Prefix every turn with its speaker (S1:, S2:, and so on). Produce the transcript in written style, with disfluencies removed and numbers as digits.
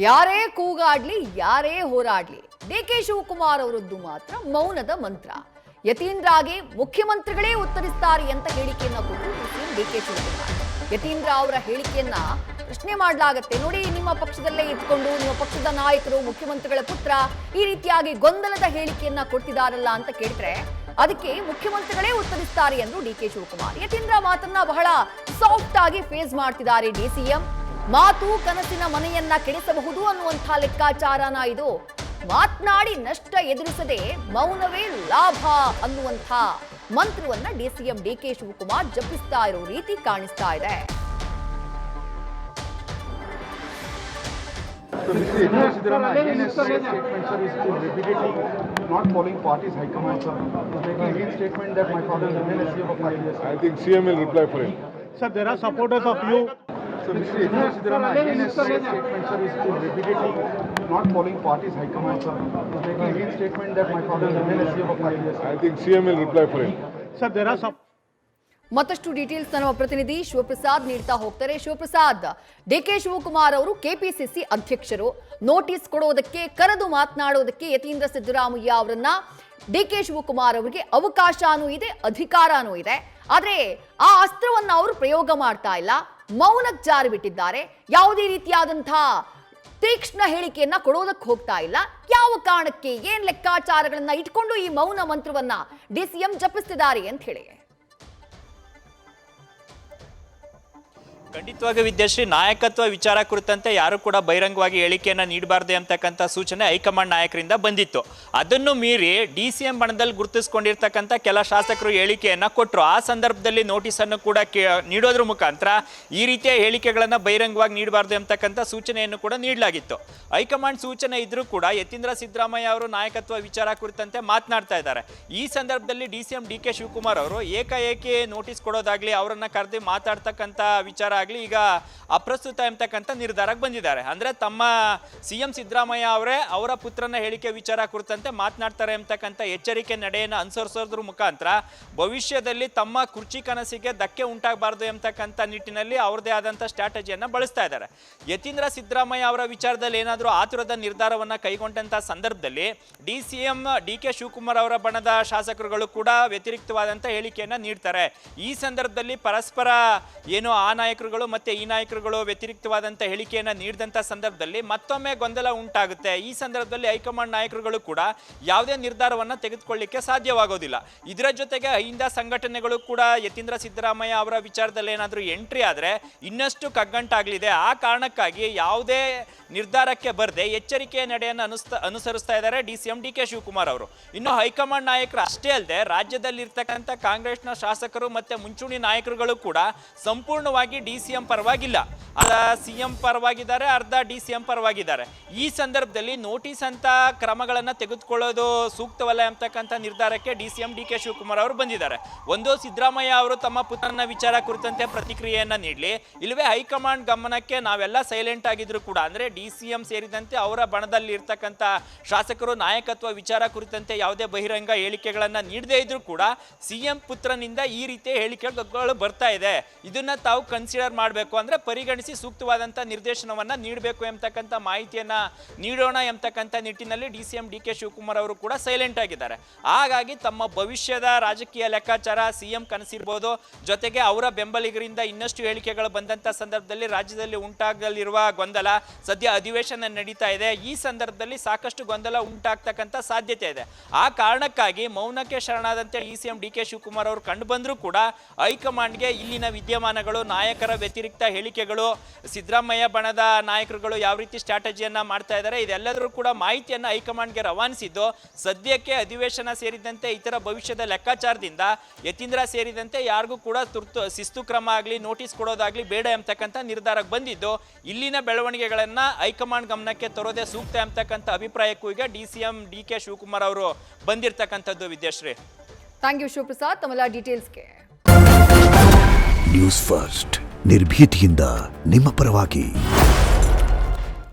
S1: ಯಾರೇ ಕೂಗಾಡ್ಲಿ ಯಾರೇ ಹೋರಾಡ್ಲಿ ಡಿಕೆ ಶಿವಕುಮಾರ್ ಅವರದ್ದು ಮಾತ್ರ ಮೌನದ ಮಂತ್ರ. ಯತೀಂದ್ರಗೆ ಮುಖ್ಯಮಂತ್ರಿಗಳೇ ಉತ್ತರಿಸ್ತಾರೆ ಅಂತ ಹೇಳಿಕೆಯನ್ನ ಕೊಟ್ಟರು ಸಿಎಂ ಡಿಕೆ ಶಿವಕುಮಾರ್. ಯತೀಂದ್ರ ಅವರ ಹೇಳಿಕೆಯನ್ನ ಪ್ರಶ್ನೆ ಮಾಡಲಾಗುತ್ತೆ. ನೋಡಿ, ನಿಮ್ಮ ಪಕ್ಷದಲ್ಲೇ ಇಟ್ಕೊಂಡು ನಿಮ್ಮ ಪಕ್ಷದ ನಾಯಕರು ಮುಖ್ಯಮಂತ್ರಿಗಳ ಪುತ್ರ ಈ ರೀತಿಯಾಗಿ ಗೊಂದಲದ ಹೇಳಿಕೆಯನ್ನ ಕೊಡ್ತಿದಾರಲ್ಲ ಅಂತ ಕೇಳಿದ್ರೆ ಅದಕ್ಕೆ ಮುಖ್ಯಮಂತ್ರಿಗಳೇ ಉತ್ತರಿಸ್ತಾರೆ ಎಂದು ಡಿಕೆ ಶಿವಕುಮಾರ್. ಯತೀಂದ್ರ ಮಾತನ್ನ ಬಹಳ ಸಾಫ್ಟ್ ಆಗಿ ಫೇಸ್ ಮಾಡ್ತಿದ್ದಾರೆ ಡಿಸಿಎಂ. ಮಾತು ಕನಸಿನ ಮನೆಯನ್ನ ಕೆಡಿಸಬಹುದು ಅನ್ನುವಂಥ ಲೆಕ್ಕಾಚಾರನ ಇದು. ಮಾತನಾಡಿ ನಷ್ಟ ಎದುರಿಸದೆ ಮೌನವೇ ಲಾಭ ಅನ್ನುವಂಥ ಮಂತ್ರವನ್ನ ಡಿಸಿಎಂ ಡಿಕೆ ಶಿವಕುಮಾರ್ ಜಪಿಸ್ತಾ ಇರೋ ರೀತಿ ಕಾಣಿಸ್ತಾ ಇದೆ.
S2: So this is Siddaramaiah again has made statement, sir, is repeatedly not following party's high command, sir. He's making again statement that my father has been a CM for 5 years.
S3: I think CM will reply for him.
S4: Sir, there are supporters of you.
S2: So this is Siddaramaiah again has made statement, sir, is repeatedly not following party's high command, sir. He's making again statement that my father has been a CM for 5 years.
S3: I think CM will reply for him.
S4: Sir, there are
S1: ಮತ್ತಷ್ಟು details ನಮ್ಮ ಪ್ರತಿನಿಧಿ ಶಿವಪ್ರಸಾದ್ ನೀಡ್ತಾ ಹೋಗ್ತಾರೆ. Shivaprasad, DK Shivakumar ಅವರು KPCC ಅಧ್ಯಕ್ಷರು, notice ಕೊಡೋದಕ್ಕೆ ಕರೆದು ಮಾತನಾಡೋದಕ್ಕೆ ಯತೀಂದ್ರ ಸಿದ್ದರಾಮಯ್ಯ ಅವರನ್ನ ಡಿಕೆ ಶಿವಕುಮಾರ್ ಅವರಿಗೆ ಅವಕಾಶನೂ ಇದೆ, ಅಧಿಕಾರನೂ ಇದೆ. ಆದ್ರೆ ಆ ಅಸ್ತ್ರವನ್ನ ಅವರು ಪ್ರಯೋಗ ಮಾಡ್ತಾ ಇಲ್ಲ, ಮೌನಕ್ಕೆ ಜಾರಿ ಬಿಟ್ಟಿದ್ದಾರೆ. ಯಾವುದೇ ರೀತಿಯಾದಂತಹ ತೀಕ್ಷ್ಣ ಹೇಳಿಕೆಯನ್ನ ಕೊಡೋದಕ್ಕೆ ಹೋಗ್ತಾ ಇಲ್ಲ. ಯಾವ ಕಾರಣಕ್ಕೆ, ಏನ್ ಲೆಕ್ಕಾಚಾರಗಳನ್ನ ಇಟ್ಕೊಂಡು ಈ ಮೌನ ಮಂತ್ರವನ್ನ ಡಿಸಿಎಂ ಜಪಿಸ್ತಿದ್ದಾರೆ ಅಂತ ಹೇಳಿ?
S5: ಖಂಡಿತವಾಗಿ ವಿದ್ಯಾಶ್ರೀ, ನಾಯಕತ್ವ ವಿಚಾರ ಕುರಿತಂತೆ ಯಾರು ಕೂಡ ಬಹಿರಂಗವಾಗಿ ಹೇಳಿಕೆಯನ್ನು ನೀಡಬಾರ್ದು ಅಂತಕ್ಕಂಥ ಸೂಚನೆ ಹೈಕಮಾಂಡ್ ನಾಯಕರಿಂದ ಬಂದಿತ್ತು. ಅದನ್ನು ಮೀರಿ ಡಿಸಿಎಂ ಬಣದಲ್ಲಿ ಗುರುತಿಸಿಕೊಂಡಿರ್ತಕ್ಕಂಥ ಕೆಲ ಶಾಸಕರು ಹೇಳಿಕೆಯನ್ನು ಕೊಟ್ಟರು. ಆ ಸಂದರ್ಭದಲ್ಲಿ ನೋಟಿಸನ್ನು ಕೂಡ ನೀಡೋದ್ರ ಮುಖಾಂತರ ಈ ರೀತಿಯ ಹೇಳಿಕೆಗಳನ್ನು ಬಹಿರಂಗವಾಗಿ ನೀಡಬಾರ್ದು ಅಂತಕ್ಕಂಥ ಸೂಚನೆಯನ್ನು ಕೂಡ ನೀಡಲಾಗಿತ್ತು. ಹೈಕಮಾಂಡ್ ಸೂಚನೆ ಇದ್ರೂ ಕೂಡ ಯತೀಂದ್ರ ಸಿದ್ದರಾಮಯ್ಯ ಅವರು ನಾಯಕತ್ವ ವಿಚಾರ ಕುರಿತಂತೆ ಮಾತನಾಡ್ತಾ ಇದ್ದಾರೆ. ಈ ಸಂದರ್ಭದಲ್ಲಿ ಡಿಸಿಎಂ ಡಿಕೆ ಶಿವಕುಮಾರ್ ಅವರು ಏಕಾಏಕಿ ನೋಟಿಸ್ ಕೊಡೋದಾಗ್ಲಿ, ಅವರನ್ನ ಕರೆದು ಮಾತಾಡ್ತಕ್ಕಂಥ ವಿಚಾರ ಆಗಲಿ ಈಗ ಅಪ್ರಸ್ತುತ ಎಂಬತಕ್ಕಂಥ ನಿರ್ಧಾರಕ್ಕೆ ಬಂದಿದ್ದಾರೆ. ಅಂದ್ರೆ ತಮ್ಮ ಸಿಎಂ ಸಿದ್ದರಾಮಯ್ಯ ಅವರೇ ಅವರ ಪುತ್ರನ ಹೇಳಿಕೆ ವಿಚಾರ ಕುರಿತಂತೆ ಮಾತನಾಡ್ತಾರೆ ಎಂಬತಕ್ಕಂಥ ಎಚ್ಚರಿಕೆ ನಡೆಯನ್ನು ಅನುಸರಿಸೋದ್ರ ಮುಖಾಂತರ ಭವಿಷ್ಯದಲ್ಲಿ ತಮ್ಮ ಕುರ್ಚಿ ಕನಸಿಗೆ ಧಕ್ಕೆ ಉಂಟಾಗಬಾರ್ದು ಎಂಬತಕ್ಕಂಥ ನಿಟ್ಟಿನಲ್ಲಿ ಅವ್ರದೇ ಆದಂಥ ಸ್ಟ್ರಾಟಜಿಯನ್ನು ಬಳಸ್ತಾ ಇದ್ದಾರೆ. ಯತೀಂದ್ರ ಸಿದ್ದರಾಮಯ್ಯ ಅವರ ವಿಚಾರದಲ್ಲಿ ಏನಾದರೂ ಆತುರದ ನಿರ್ಧಾರವನ್ನು ಕೈಗೊಂಡಂಥ ಸಂದರ್ಭದಲ್ಲಿ ಡಿಸಿಎಂ ಡಿಕೆ ಶಿವಕುಮಾರ್ ಅವರ ಬಣದ ಶಾಸಕರುಗಳು ಕೂಡ ವ್ಯತಿರಿಕ್ತವಾದಂಥ ಹೇಳಿಕೆಯನ್ನು ನೀಡ್ತಾರೆ. ಈ ಸಂದರ್ಭದಲ್ಲಿ ಪರಸ್ಪರ ಏನು ಆ ನಾಯಕರುಗಳು ಮತ್ತೆ ಈ ನಾಯಕರುಗಳು ವ್ಯತಿರಿಕ್ತವಾದಂಥ ಹೇಳಿಕೆಯನ್ನು ನೀಡಿದಂಥ ಸಂದರ್ಭದಲ್ಲಿ ಮತ್ತೊಮ್ಮೆ ಗೊಂದಲ ಉಂಟಾಗುತ್ತೆ. ಈ ಸಂದರ್ಭದಲ್ಲಿ ಹೈಕಮಾಂಡ್ ನಾಯಕರುಗಳು ಕೂಡ ಯಾವುದೇ ನಿರ್ಧಾರವನ್ನು ತೆಗೆದುಕೊಳ್ಳಿಕ್ಕೆ ಸಾಧ್ಯವಾಗೋದಿಲ್ಲ. ಇದರ ಜೊತೆಗೆ ಅಹಿಂದ ಸಂಘಟನೆಗಳು ಕೂಡ ಯತೀಂದ್ರ ಸಿದ್ದರಾಮಯ್ಯ ಅವರ ವಿಚಾರದಲ್ಲಿ ಏನಾದರೂ ಎಂಟ್ರಿ ಆದರೆ ಇನ್ನಷ್ಟು ಕಗ್ಗಂಟಾಗಲಿದೆ. ಆ ಕಾರಣಕ್ಕಾಗಿ ಯಾವುದೇ ನಿರ್ಧಾರಕ್ಕೆ ಬರದೆ ಎಚ್ಚರಿಕೆಯ ನಡೆಯನ್ನು ಅನುಸರಿಸ್ತಾ ಇದ್ದಾರೆ ಡಿಸಿಎಂ ಡಿಕೆ ಶಿವಕುಮಾರ್ ಅವರು. ಇನ್ನು ಹೈಕಮಾಂಡ್ ನಾಯಕರು ಅಷ್ಟೇ ಅಲ್ಲದೆ ರಾಜ್ಯದಲ್ಲಿರ್ತಕ್ಕಂಥ ಕಾಂಗ್ರೆಸ್ನ ಶಾಸಕರು ಮತ್ತೆ ಮುಂಚೂಣಿ ನಾಯಕರುಗಳು ಕೂಡ ಸಂಪೂರ್ಣವಾಗಿ ಡಿಸಿಎಂ ಪರವಾಗಿಲ್ಲ, ಅರ್ಧ ಸಿಎಂ ಪರವಾಗಿದ್ದಾರೆ, ಅರ್ಧ ಡಿಸಿಎಂ ಪರವಾಗಿದ್ದಾರೆ. ಈ ಸಂದರ್ಭದಲ್ಲಿ ನೋಟಿಸ್ ಅಂತ ಕ್ರಮಗಳನ್ನು ತೆಗೆದುಕೊಳ್ಳೋದು ಸೂಕ್ತವಲ್ಲ ಎಂಬತಕ್ಕಂಥ ನಿರ್ಧಾರಕ್ಕೆ ಡಿಸಿಎಂ ಡಿಕೆ ಶಿವಕುಮಾರ್ ಅವರು ಬಂದಿದ್ದಾರೆ. ಒಂದು, ಸಿದ್ದರಾಮಯ್ಯ ಅವರು ತಮ್ಮ ಪುತ್ರನ ವಿಚಾರ ಕುರಿತಂತೆ ಪ್ರತಿಕ್ರಿಯೆಯನ್ನ ನೀಡಲಿ, ಇಲ್ಲವೇ ಹೈಕಮಾಂಡ್ ಗಮನಕ್ಕೆ ನಾವೆಲ್ಲ ಸೈಲೆಂಟ್ ಆಗಿದ್ರು ಕೂಡ, ಅಂದ್ರೆ ಡಿಸಿಎಂ ಸೇರಿದಂತೆ ಅವರ ಬಣದಲ್ಲಿ ಇರ್ತಕ್ಕಂಥ ಶಾಸಕರು ನಾಯಕತ್ವ ವಿಚಾರ ಕುರಿತಂತೆ ಯಾವುದೇ ಬಹಿರಂಗ ಹೇಳಿಕೆಗಳನ್ನ ನೀಡದೇ ಇದ್ರು ಕೂಡ ಸಿಎಂ ಪುತ್ರನಿಂದ ಈ ರೀತಿಯ ಹೇಳಿಕೆಗಳು ಬರ್ತಾ ಇದೆ, ಇದನ್ನ ತಾವು ಕನ್ಸಿಡರ್ ಮಾಡಬೇಕು, ಅಂದ್ರೆ ಪರಿಗಣಿಸಿ ಸೂಕ್ತವಾದಂಥ ನಿರ್ದೇಶನವನ್ನ ನೀಡಬೇಕು ಎಂಬತಕ್ಕಂಥ ಮಾಹಿತಿಯನ್ನ ನೀಡೋಣ ಎಂಬತಕ್ಕಂಥ ನಿಟ್ಟಿನಲ್ಲಿ ಡಿಸಿಎಂ ಡಿಕೆ ಶಿವಕುಮಾರ್ ಅವರು ಕೂಡ ಸೈಲೆಂಟ್ ಆಗಿದ್ದಾರೆ. ಹಾಗಾಗಿ ತಮ್ಮ ಭವಿಷ್ಯದ ರಾಜಕೀಯ ಲೆಕ್ಕಾಚಾರ, ಸಿಎಂ ಕನಸಿರ್ಬೋದು, ಜೊತೆಗೆ ಅವರ ಬೆಂಬಲಿಗರಿಂದ ಇನ್ನಷ್ಟು ಹೇಳಿಕೆಗಳು ಬಂದಂಥ ಸಂದರ್ಭದಲ್ಲಿ ರಾಜ್ಯದಲ್ಲಿ ಉಂಟಾಗಲಿರುವ ಗೊಂದಲ, ಸದ್ಯ ಅಧಿವೇಶನ ನಡೀತಾ ಇದೆ, ಈ ಸಂದರ್ಭದಲ್ಲಿ ಸಾಕಷ್ಟು ಗೊಂದಲ ಉಂಟಾಗ್ತಕ್ಕಂಥ ಸಾಧ್ಯತೆ ಇದೆ. ಆ ಕಾರಣಕ್ಕಾಗಿ ಮೌನಕ್ಕೆ ಶರಣಾದಂತೆ ಡಿಸಿಎಂ ಡಿಕೆ ಶಿವಕುಮಾರ್ ಅವರು ಕಂಡು ಬಂದರೂ ಕೂಡ ಹೈಕಮಾಂಡ್ಗೆ ಇಲ್ಲಿನ ವಿದ್ಯಮಾನಗಳು, ನಾಯಕರ ವ್ಯತಿರಿಕ್ತ ಹೇಳಿಕೆಗಳು, ಸಿದ್ದರಾಮಯ್ಯ ಬಣದ ನಾಯಕರುಗಳು ಯಾವ ರೀತಿ ಸ್ಟ್ರಾಟಜಿಯನ್ನ ಮಾಡ್ತಾ ಇದ್ದಾರೆ, ಇದೆಲ್ಲದರೂ ಕೂಡ ಮಾಹಿತಿಯನ್ನು ಹೈಕಮಾಂಡ್ಗೆ ರವಾನಿಸಿದ್ದು ಸದ್ಯಕ್ಕೆ ಅಧಿವೇಶನ ಸೇರಿದಂತೆ ಇತರ ಭವಿಷ್ಯದ ಲೆಕ್ಕಾಚಾರದಿಂದ ಯತೀಂದ್ರ ಸೇರಿದಂತೆ ಯಾರಿಗೂ ಕೂಡ ತುರ್ತು ಶಿಸ್ತು ಕ್ರಮ ಆಗಲಿ, ನೋಟಿಸ್ ಕೊಡೋದಾಗ್ಲಿ ಬೇಡ ಎಂಬತಕ್ಕಂಥ ನಿರ್ಧಾರಕ್ಕೆ ಬಂದಿದ್ದು ಇಲ್ಲಿನ ಬೆಳವಣಿಗೆಗಳನ್ನ ಹೈಕಮಾಂಡ್ ಗಮನಕ್ಕೆ ತರೋದೇ ಸೂಕ್ತ ಎಂಬತಕ್ಕಂಥ ಅಭಿಪ್ರಾಯಕ್ಕೂ ಈಗ ಡಿಸಿಎಂ ಡಿಕೆ ಶಿವಕುಮಾರ್ ಅವರು ಬಂದಿರತಕ್ಕಂಥದ್ದು. ವಿದ್ಯಾಶ್ರೀ,
S1: ಥ್ಯಾಂಕ್ ಯು ಶಿವಪ್ರಸಾದ್ ತಮ್ಮೆಲ್ಲ ಡೀಟೇಲ್ಸ್ಗೆ.
S6: ನ್ಯೂಸ್ ಫಸ್ಟ್ ನಿರ್ಭೀತಿಯಿಂದ ನಿಮ್ಮ ಪರವಾಗಿ.